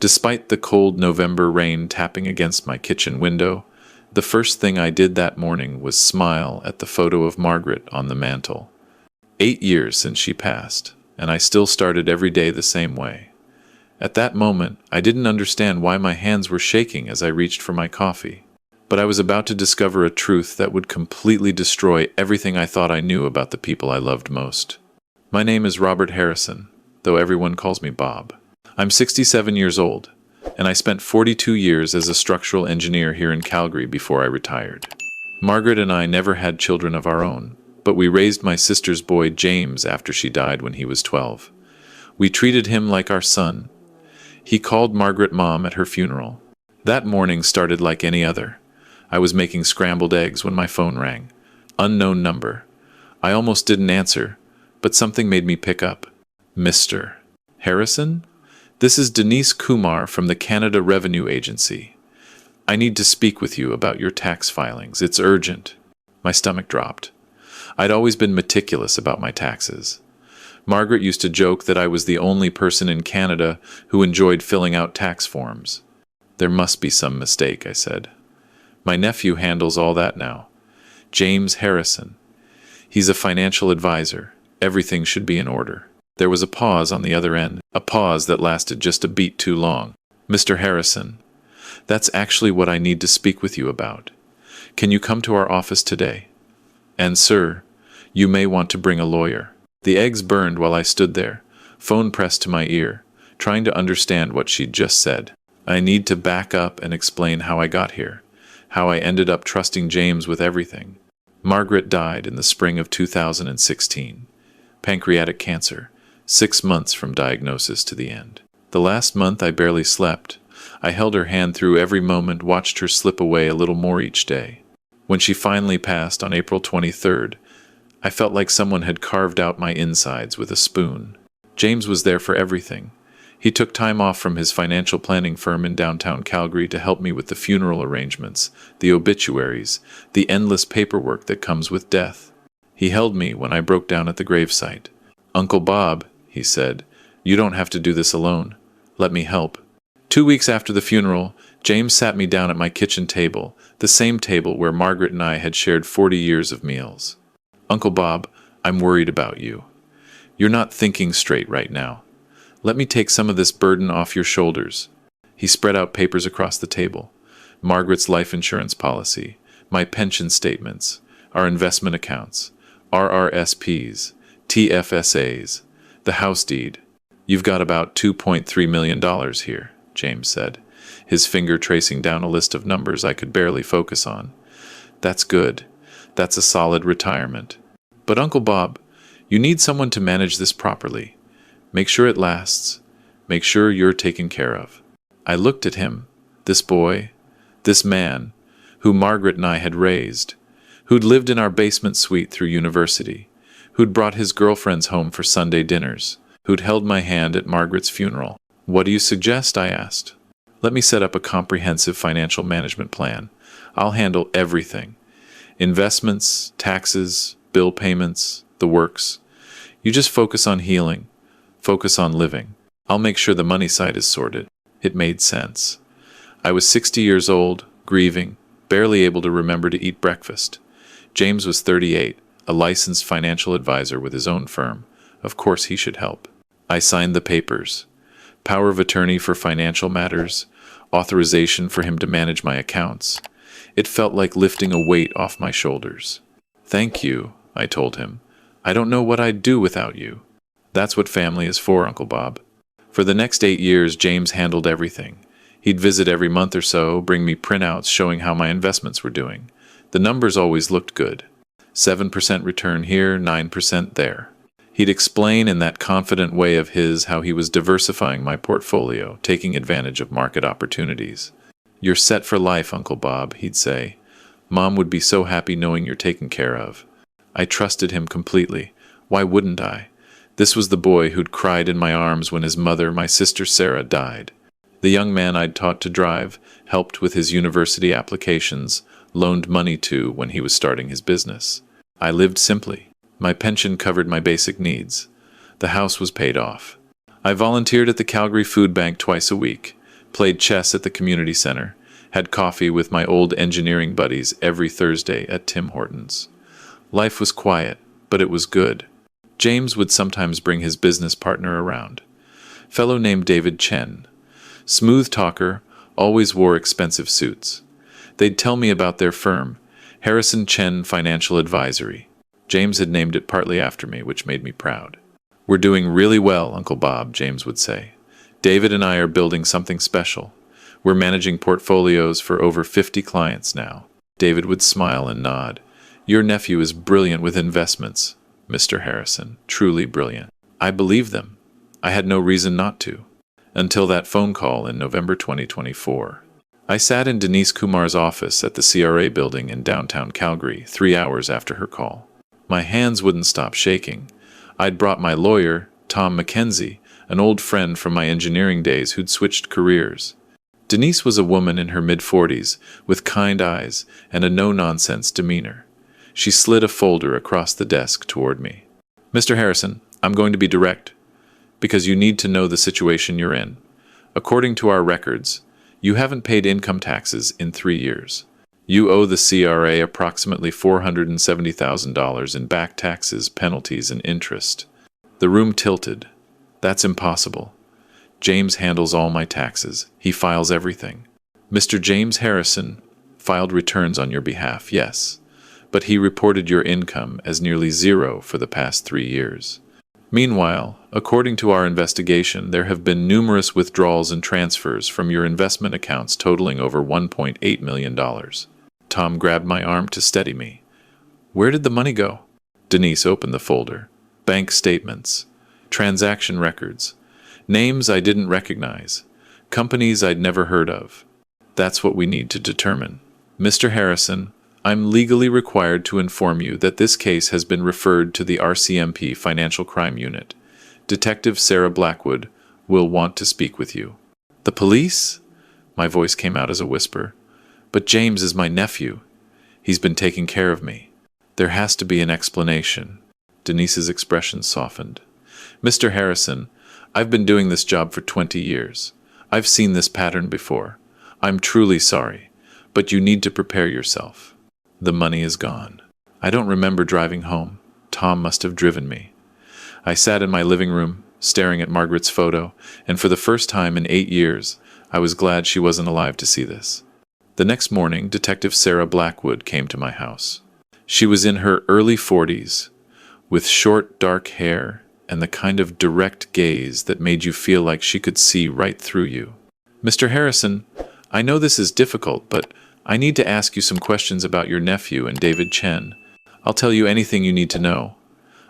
Despite the cold November rain tapping against my kitchen window, the first thing I did that morning was smile at the photo of Margaret on the mantel. 8 years since she passed, and I still started every day the same way. At that moment, I didn't understand why my hands were shaking as I reached for my coffee. But I was about to discover a truth that would completely destroy everything I thought I knew about the people I loved most. My name is Robert Harrison, though everyone calls me Bob. I'm 67 years old, and I spent 42 years as a structural engineer here in Calgary before I retired. Margaret and I never had children of our own, but we raised my sister's boy James after she died when he was 12. We treated him like our son. He called Margaret Mom at her funeral. That morning started like any other. I was making scrambled eggs when my phone rang. Unknown number. I almost didn't answer, but something made me pick up. Mr. Harrison? This is Denise Kumar from the Canada Revenue Agency. I need to speak with you about your tax filings. It's urgent. My stomach dropped. I'd always been meticulous about my taxes. Margaret used to joke that I was the only person in Canada who enjoyed filling out tax forms. There must be some mistake, I said. My nephew handles all that now. James Harrison. He's a financial advisor. Everything should be in order. There was a pause on the other end, a pause that lasted just a beat too long. Mr. Harrison, that's actually what I need to speak with you about. Can you come to our office today? And sir, you may want to bring a lawyer. The eggs burned while I stood there, phone pressed to my ear, trying to understand what she'd just said. I need to back up and explain how I got here, how I ended up trusting James with everything. Margaret died in the spring of 2016. Pancreatic cancer, 6 months from diagnosis to the end. The last month I barely slept. I held her hand through every moment, watched her slip away a little more each day. When she finally passed on April 23rd, I felt like someone had carved out my insides with a spoon. James was there for everything. He took time off from his financial planning firm in downtown Calgary to help me with the funeral arrangements, the obituaries, the endless paperwork that comes with death. He held me when I broke down at the gravesite. Uncle Bob, he said, you don't have to do this alone. Let me help. 2 weeks after the funeral, James sat me down at my kitchen table, the same table where Margaret and I had shared 40 years of meals. Uncle Bob, I'm worried about you. You're not thinking straight right now. Let me take some of this burden off your shoulders. He spread out papers across the table. Margaret's life insurance policy, my pension statements, our investment accounts, RRSPs, TFSAs, the house deed. You've got about $2.3 million here, James said, his finger tracing down a list of numbers I could barely focus on. That's good. That's a solid retirement. But Uncle Bob, you need someone to manage this properly. Make sure it lasts. Make sure you're taken care of. I looked at him, this boy, this man, who Margaret and I had raised, who'd lived in our basement suite through university, who'd brought his girlfriends home for Sunday dinners, who'd held my hand at Margaret's funeral. What do you suggest? I asked. Let me set up a comprehensive financial management plan. I'll handle everything. Investments, taxes, bill payments, the works. You just focus on healing. Focus on living. I'll make sure the money side is sorted. It made sense. I was 60 years old, grieving, barely able to remember to eat breakfast. James was 38, a licensed financial advisor with his own firm. Of course he should help. I signed the papers. Power of attorney for financial matters, authorization for him to manage my accounts. It felt like lifting a weight off my shoulders. Thank you, I told him. I don't know what I'd do without you. That's what family is for, Uncle Bob. For the next 8 years, James handled everything. He'd visit every month or so, bring me printouts showing how my investments were doing. The numbers always looked good. 7% return here, 9% there. He'd explain in that confident way of his how he was diversifying my portfolio, taking advantage of market opportunities. You're set for life, Uncle Bob, he'd say. Mom would be so happy knowing you're taken care of. I trusted him completely. Why wouldn't I? This was the boy who'd cried in my arms when his mother, my sister Sarah, died. The young man I'd taught to drive, helped with his university applications, loaned money to when he was starting his business. I lived simply. My pension covered my basic needs. The house was paid off. I volunteered at the Calgary Food Bank twice a week. played chess at the community center, had coffee with my old engineering buddies every Thursday at Tim Hortons. Life was quiet, but it was good. James would sometimes bring his business partner around, fellow named David Chen. Smooth talker, always wore expensive suits. They'd tell me about their firm, Harrison Chen Financial Advisory. James had named it partly after me, which made me proud. "We're doing really well, Uncle Bob," James would say. "David and I are building something special. We're managing portfolios for over 50 clients now." David would smile and nod. "Your nephew is brilliant with investments, Mr. Harrison, truly brilliant." I believed them. I had no reason not to. Until that phone call in November 2024. I sat in Denise Kumar's office at the CRA building in downtown Calgary 3 hours after her call. My hands wouldn't stop shaking. I'd brought my lawyer, Tom McKenzie, an old friend from my engineering days who'd switched careers. Denise was a woman in her mid-40s, with kind eyes and a no-nonsense demeanor. She slid a folder across the desk toward me. "Mr. Harrison, I'm going to be direct, because you need to know the situation you're in. According to our records, you haven't paid income taxes in 3 years. You owe the CRA approximately $470,000 in back taxes, penalties, and interest." The room tilted. "That's impossible. James handles all my taxes. He files everything." "Mr. James Harrison filed returns on your behalf, yes, but he reported your income as nearly zero for the past 3 years. Meanwhile, according to our investigation, there have been numerous withdrawals and transfers from your investment accounts totaling over $1.8 million. Tom grabbed my arm to steady me. "Where did the money go?" Denise opened the folder. Bank statements, transaction records, names I didn't recognize, companies I'd never heard of. "That's what we need to determine. Mr. Harrison, I'm legally required to inform you that this case has been referred to the RCMP Financial Crime Unit. Detective Sarah Blackwood will want to speak with you." "The police?" My voice came out as a whisper. "But James is my nephew. He's been taking care of me. There has to be an explanation." Denise's expression softened. "Mr. Harrison, I've been doing this job for 20 years. I've seen this pattern before. I'm truly sorry, but you need to prepare yourself. The money is gone. I don't remember driving home. Tom must have driven me." I sat in my living room, staring at Margaret's photo, and for the first time in 8 years, I was glad she wasn't alive to see this. The next morning, Detective Sarah Blackwood came to my house. She was in her early 40s, with short, dark hair and the kind of direct gaze that made you feel like she could see right through you. "Mr. Harrison, I know this is difficult, but I need to ask you some questions about your nephew and David Chen. I'll tell you anything you need to know.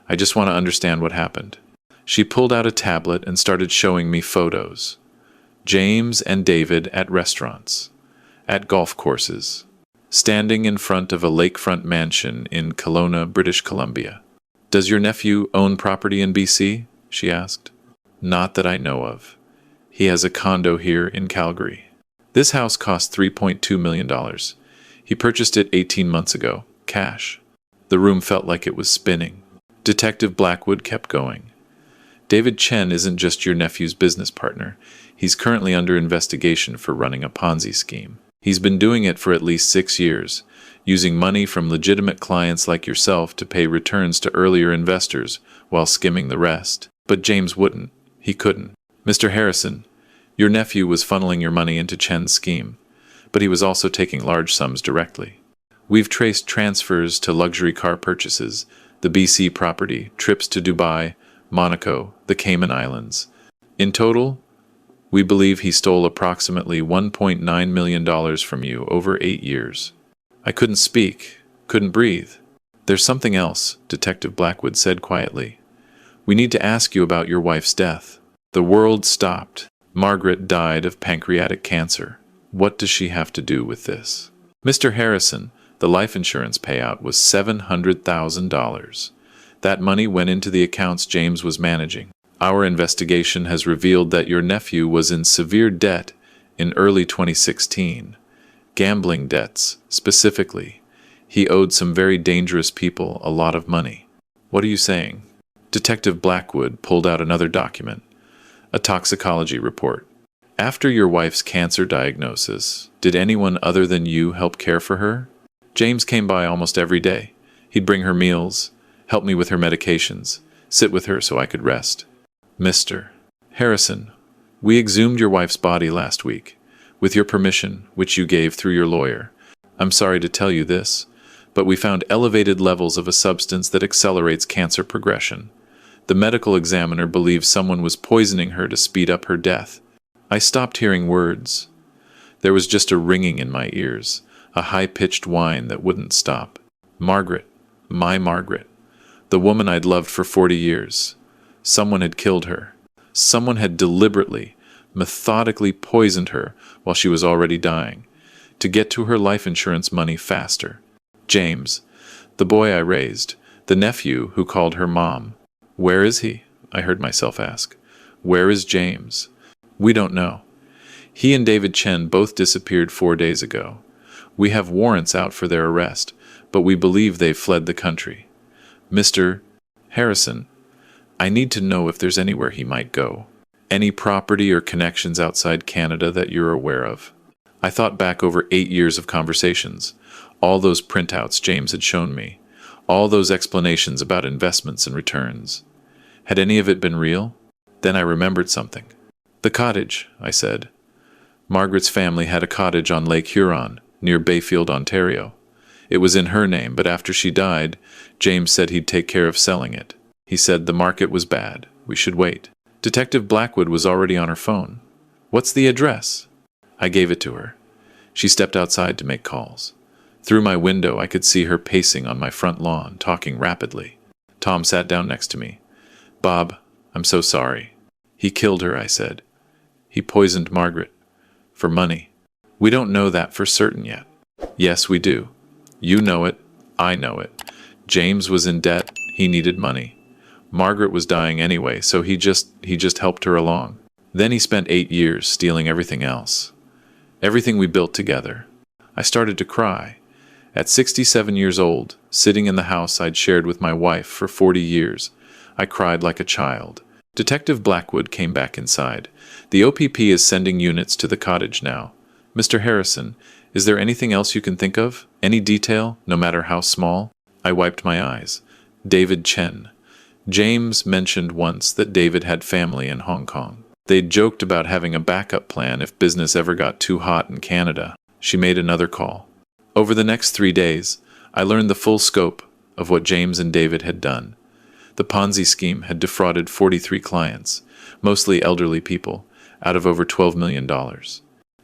I just want to understand what happened." She pulled out a tablet and started showing me photos. James and David at restaurants, at golf courses, standing in front of a lakefront mansion in Kelowna, British Columbia. "Does your nephew own property in BC?" she asked. "Not that I know of. He has a condo here in Calgary. This house cost $3.2 million. He purchased it 18 months ago, cash." The room felt like it was spinning. Detective Blackwood kept going. "David Chen isn't just your nephew's business partner. He's currently under investigation for running a Ponzi scheme. He's been doing it for at least 6 years, using money from legitimate clients like yourself to pay returns to earlier investors while skimming the rest. But James wouldn't. He couldn't. Mr. Harrison, your nephew was funneling your money into Chen's scheme, but he was also taking large sums directly. We've traced transfers to luxury car purchases, the BC property, trips to Dubai, Monaco, the Cayman Islands. In total, we believe he stole approximately $1.9 million from you over 8 years." I couldn't speak, couldn't breathe. "There's something else," Detective Blackwood said quietly. "We need to ask you about your wife's death." The world stopped. Margaret died of pancreatic cancer. What does she have to do with this? "Mr. Harrison, the life insurance payout was $700,000. That money went into the accounts James was managing. Our investigation has revealed that your nephew was in severe debt in early 2016. Gambling debts, specifically. He owed some very dangerous people a lot of money." "What are you saying?" Detective Blackwood pulled out another document, a toxicology report. After your wife's cancer diagnosis, did anyone other than you help care for her? James came by almost every day. He'd bring her meals, help me with her medications, sit with her so I could rest. Mr. Harrison, we exhumed your wife's body last week, with your permission, which you gave through your lawyer. I'm sorry to tell you this, but we found elevated levels of a substance that accelerates cancer progression. The medical examiner believes someone was poisoning her to speed up her death. I stopped hearing words. There was just a ringing in my ears, a high-pitched whine that wouldn't stop. Margaret, my Margaret, the woman I'd loved for 40 years. Someone had killed her. Someone had deliberately, methodically poisoned her while she was already dying, to get to her life insurance money faster. James, the boy I raised, the nephew who called her mom. Where is he? I heard myself ask. Where is James? We don't know. He and David Chen both disappeared 4 days ago. We have warrants out for their arrest, but we believe they've fled the country. Mr. Harrison, I need to know if there's anywhere he might go. Any property or connections outside Canada that you're aware of. I thought back over 8 years of conversations, all those printouts James had shown me, all those explanations about investments and returns. Had any of it been real? Then I remembered something. The cottage, I said. Margaret's family had a cottage on Lake Huron, near Bayfield, Ontario. It was in her name, but after she died, James said he'd take care of selling it. He said the market was bad. We should wait. Detective Blackwood was already on her phone. What's the address? I gave it to her. She stepped outside to make calls. Through my window, I could see her pacing on my front lawn, talking rapidly. Tom sat down next to me. Bob, I'm so sorry. He killed her, I said. He poisoned Margaret. For money. We don't know that for certain yet. Yes, we do. You know it. I know it. James was in debt. He needed money. Margaret was dying anyway, so he just helped her along. Then he spent 8 years stealing everything else. Everything we built together. I started to cry. At 67 years old, sitting in the house I'd shared with my wife for 40 years, I cried like a child. Detective Blackwood came back inside. The OPP is sending units to the cottage now. Mr. Harrison, is there anything else you can think of? Any detail, no matter how small? I wiped my eyes. David Chen. James mentioned once that David had family in Hong Kong. They'd joked about having a backup plan if business ever got too hot in Canada. She made another call. Over the next 3 days, I learned the full scope of what James and David had done. The Ponzi scheme had defrauded 43 clients, mostly elderly people, out of over $12 million.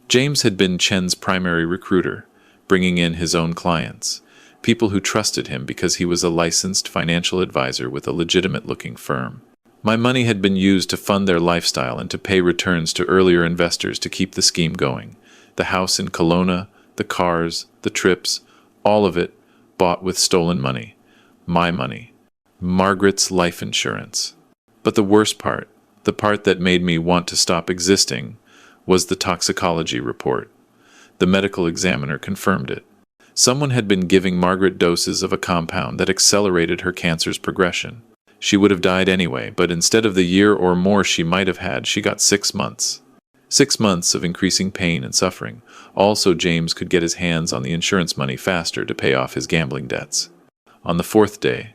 James had been Chen's primary recruiter, bringing in his own clients, people who trusted him because he was a licensed financial advisor with a legitimate-looking firm. My money had been used to fund their lifestyle and to pay returns to earlier investors to keep the scheme going. The house in Kelowna, the cars, the trips, all of it bought with stolen money. My money. Margaret's life insurance. But the worst part, the part that made me want to stop existing, was the toxicology report. The medical examiner confirmed it. Someone had been giving Margaret doses of a compound that accelerated her cancer's progression. She would have died anyway, but instead of the year or more she might have had, she got 6 months. 6 months of increasing pain and suffering. Also, James could get his hands on the insurance money faster to pay off his gambling debts. On the 4th day,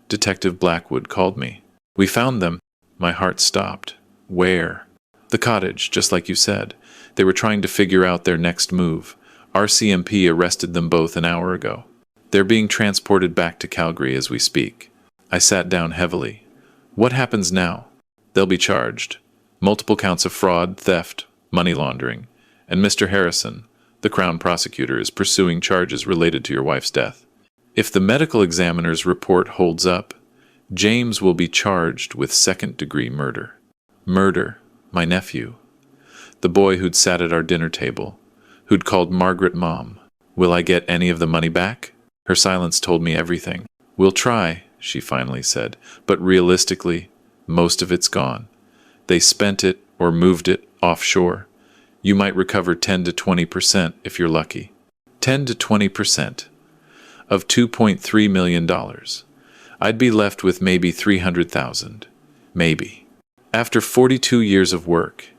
Detective Blackwood called me. We found them. My heart stopped. Where? The cottage, just like you said. They were trying to figure out their next move. RCMP arrested them both an hour ago. They're being transported back to Calgary as we speak. I sat down heavily. What happens now? They'll be charged. Multiple counts of fraud, theft, money laundering. And Mr. Harrison, the Crown prosecutor, is pursuing charges related to your wife's death. If the medical examiner's report holds up, James will be charged with second-degree murder. Murder, my nephew. The boy who'd sat at our dinner table, who'd called Margaret Mom. Will I get any of the money back? Her silence told me everything. We'll try, she finally said, but realistically, most of it's gone. They spent it or moved it offshore. You might recover 10 to 20% if you're lucky. 10 to 20%. Of $2.3 million. I'd be left with maybe $300,000. Maybe. After 42 years of work,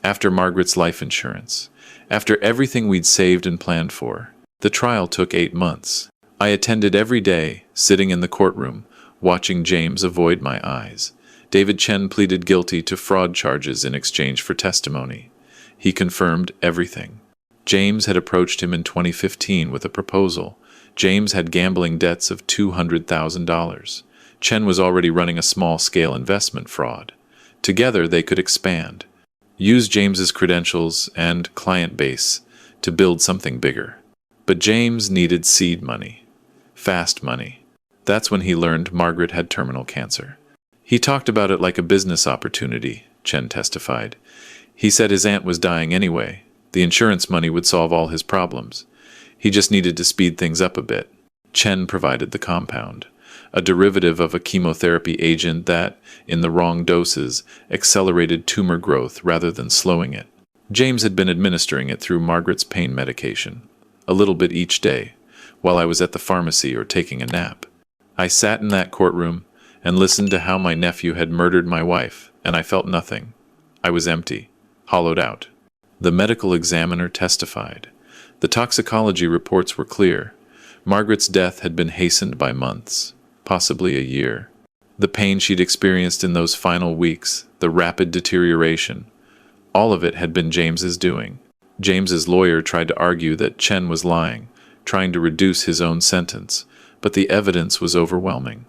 After Margaret's life insurance. After everything we'd saved and planned for. The trial took 8 months. I attended every day, sitting in the courtroom, watching James avoid my eyes. David Chen pleaded guilty to fraud charges in exchange for testimony. He confirmed everything. James had approached him in 2015 with a proposal. James had gambling debts of $200,000. Chen was already running a small-scale investment fraud. Together they could expand. Use James's credentials and client base to build something bigger. But James needed seed money. Fast money. That's when he learned Margaret had terminal cancer. He talked about it like a business opportunity, Chen testified. He said his aunt was dying anyway. The insurance money would solve all his problems. He just needed to speed things up a bit. Chen provided the compound, a derivative of a chemotherapy agent that, in the wrong doses, accelerated tumor growth rather than slowing it. James had been administering it through Margaret's pain medication, a little bit each day, while I was at the pharmacy or taking a nap. I sat in that courtroom and listened to how my nephew had murdered my wife, and I felt nothing. I was empty, hollowed out. The medical examiner testified. The toxicology reports were clear. Margaret's death had been hastened by months, possibly a year. The pain she'd experienced in those final weeks, the rapid deterioration, all of it had been James's doing. James's lawyer tried to argue that Chen was lying, trying to reduce his own sentence, but the evidence was overwhelming.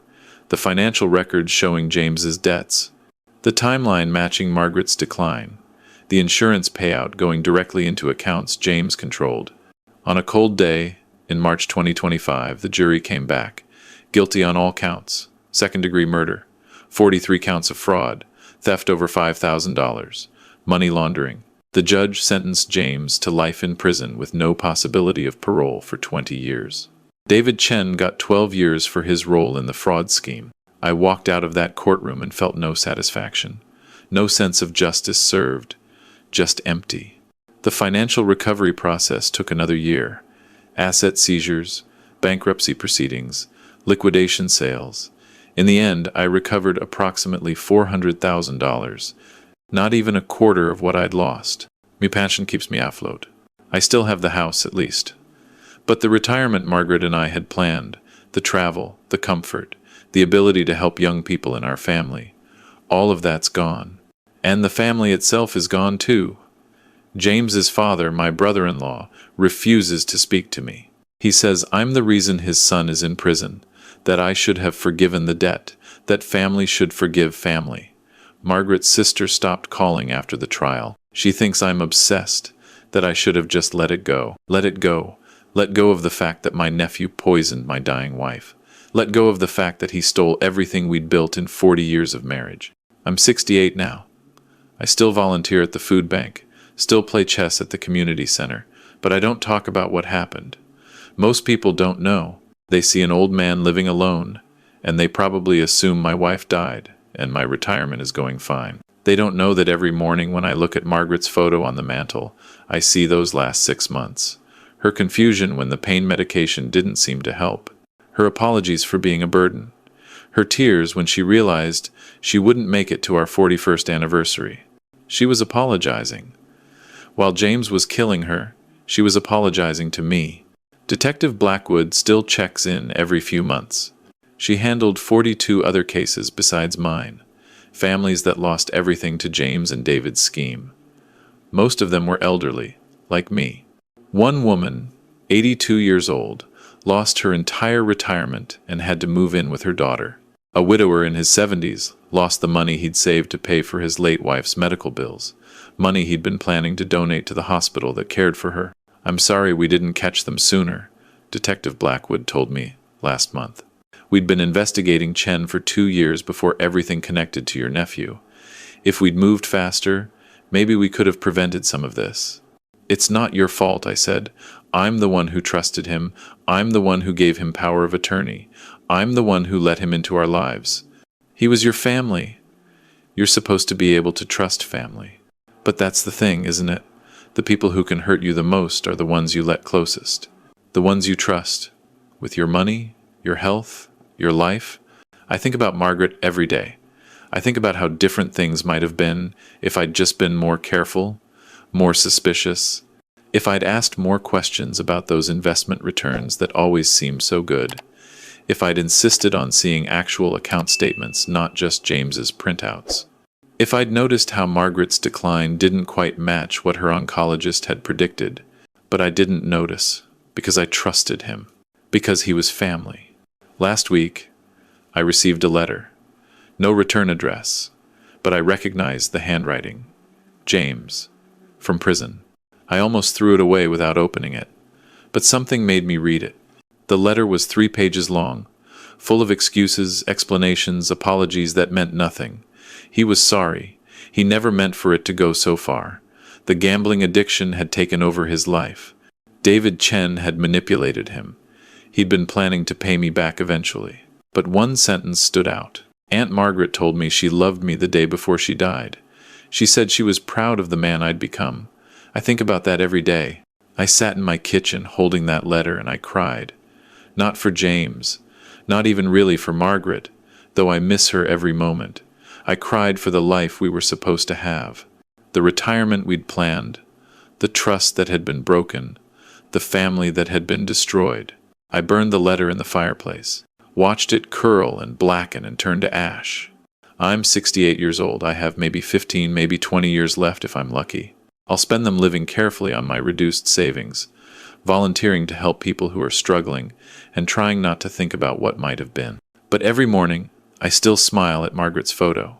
The financial records showing James's debts, the timeline matching Margaret's decline, the insurance payout going directly into accounts James controlled. On a cold day, in March 2025, the jury came back, guilty on all counts: second-degree murder, 43 counts of fraud, theft over $5,000, money laundering. The judge sentenced James to life in prison with no possibility of parole for 20 years. David Chen got 12 years for his role in the fraud scheme. I walked out of that courtroom and felt no satisfaction, no sense of justice served, just empty. The financial recovery process took another year. Asset seizures, bankruptcy proceedings, liquidation sales. In the end, I recovered approximately $400,000, not even a quarter of what I'd lost. My passion keeps me afloat. I still have the house, at least. But the retirement Margaret and I had planned, the travel, the comfort, the ability to help young people in our family, all of that's gone. And the family itself is gone too. James's father, my brother-in-law, refuses to speak to me. He says I'm the reason his son is in prison, that I should have forgiven the debt, that family should forgive family. Margaret's sister stopped calling after the trial. She thinks I'm obsessed, that I should have just let it go. Let it go. Let go of the fact that my nephew poisoned my dying wife. Let go of the fact that he stole everything we'd built in 40 years of marriage. I'm 68 now. I still volunteer at the food bank, still play chess at the community center, but I don't talk about what happened. Most people don't know. They see an old man living alone, and they probably assume my wife died, and my retirement is going fine. They don't know that every morning when I look at Margaret's photo on the mantle, I see those last 6 months. Her confusion when the pain medication didn't seem to help. Her apologies for being a burden. Her tears when she realized she wouldn't make it to our 41st anniversary. She was apologizing. While James was killing her, she was apologizing to me. Detective Blackwood still checks in every few months. She handled 42 other cases besides mine, families that lost everything to James and David's scheme. Most of them were elderly, like me. One woman, 82 years old, lost her entire retirement and had to move in with her daughter. A widower in his 70s lost the money he'd saved to pay for his late wife's medical bills, money he'd been planning to donate to the hospital that cared for her. I'm sorry we didn't catch them sooner, Detective Blackwood told me last month. We'd been investigating Chen for 2 years before everything connected to your nephew. If we'd moved faster, maybe we could have prevented some of this. It's not your fault, I said. I'm the one who trusted him. I'm the one who gave him power of attorney. I'm the one who let him into our lives. He was your family. You're supposed to be able to trust family. But that's the thing, isn't it? The people who can hurt you the most are the ones you let closest. The ones you trust. With your money, your health, your life. I think about Margaret every day. I think about how different things might have been if I'd just been more careful, more suspicious. If I'd asked more questions about those investment returns that always seemed so good. If I'd insisted on seeing actual account statements, not just James's printouts. If I'd noticed how Margaret's decline didn't quite match what her oncologist had predicted, but I didn't notice because I trusted him, because he was family. Last week, I received a letter. No return address, but I recognized the handwriting. James, from prison. I almost threw it away without opening it, but something made me read it. The letter was 3 pages long, full of excuses, explanations, apologies that meant nothing. He was sorry. He never meant for it to go so far. The gambling addiction had taken over his life. David Chen had manipulated him. He'd been planning to pay me back eventually. But one sentence stood out. Aunt Margaret told me she loved me the day before she died. She said she was proud of the man I'd become. I think about that every day. I sat in my kitchen holding that letter and I cried. Not for James, not even really for Margaret, though I miss her every moment. I cried for the life we were supposed to have, the retirement we'd planned, the trust that had been broken, the family that had been destroyed. I burned the letter in the fireplace, watched it curl and blacken and turn to ash. I'm 68 years old. I have maybe 15, maybe 20 years left if I'm lucky. I'll spend them living carefully on my reduced savings, volunteering to help people who are struggling, and trying not to think about what might have been. But every morning, I still smile at Margaret's photo.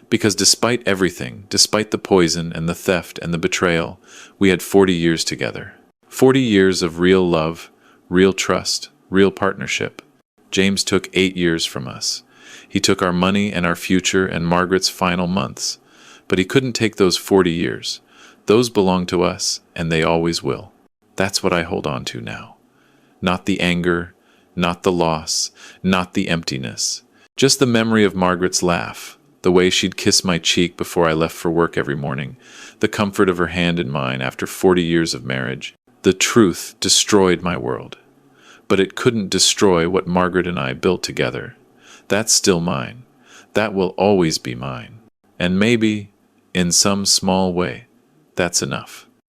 Because despite everything, despite the poison and the theft and the betrayal, we had 40 years together. 40 years of real love, real trust, real partnership. James took 8 years from us. He took our money and our future and Margaret's final months. But he couldn't take those 40 years. Those belong to us, and they always will. That's what I hold on to now. Not the anger, not the loss, not the emptiness. Just the memory of Margaret's laugh, the way she'd kiss my cheek before I left for work every morning, the comfort of her hand in mine after 40 years of marriage. The truth destroyed my world. But it couldn't destroy what Margaret and I built together. That's still mine. That will always be mine. And maybe, in some small way, that's enough.